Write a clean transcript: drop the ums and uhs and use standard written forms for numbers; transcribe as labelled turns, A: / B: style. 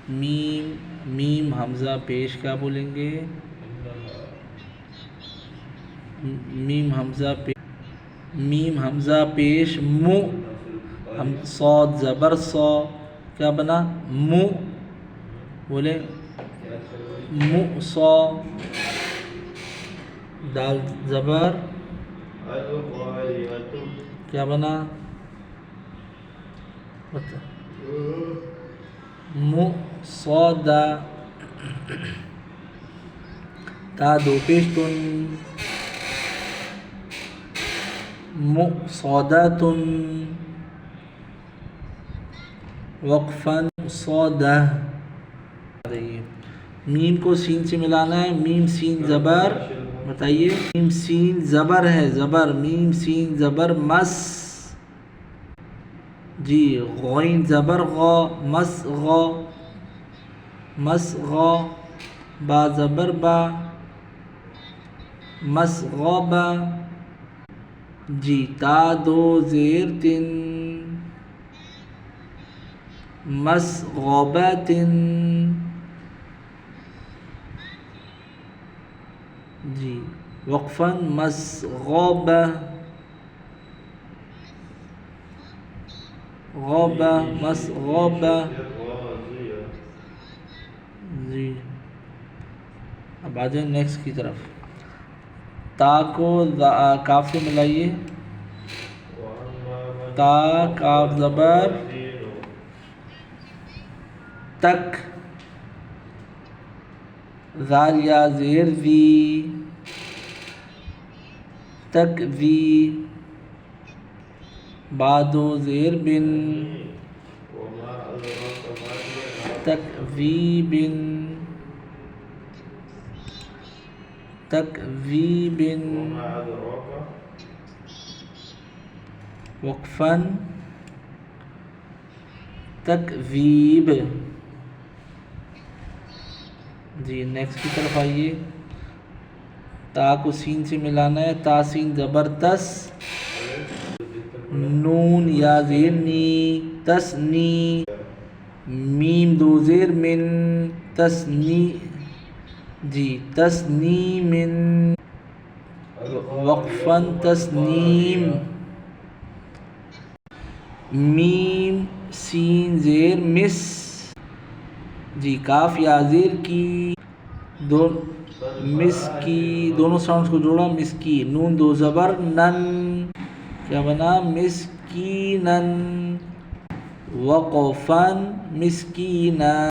A: میم میم حمزہ پیش کیا بولیں گے؟ میم حمزہ پیش مو. ہم صاد زبر سو کیا بنا؟ مو. بولے مو سو. دال زبر کیا بنا؟ مو صودا. تا دو پیش تن مو صوداتن. وقفاً صودہ. میم کو سین سے ملانا ہے. میم سین زبر بتائیے. میم سین زبر ہے زبر. میم سین زبر مس. جی غین زبر غا مس غا. مس غا. با زبر با مس غا با. جی تا دو زیر تن مس غاباتن. جی وقفاً مس غابہ. غابہ مس غابہ. جی اب آ جائیں نیکسٹ کی طرف. تا کو کاف سے ملائیے. تا کاف زبر تک. زال یا زیر وی تک وی. بادو زیر بن تک وی بن. تک وی بن. وقفاً تکویب. جی نیکسٹ کی طرف آئیے. تا کو سین سے ملانا ہے. تا سین زبردس. نون یا زیر نی تسنی. میم دو زیر من تسنی. جی تسنی من. وقفاً تسنیم. میم سین زیر مس. جی کاف یا زیر کی مس کی. دونوں ساؤنڈز کو جوڑا مس کی. نون دو زبر نن کیا بنا؟ مسکینن. وقفاً مسکینن.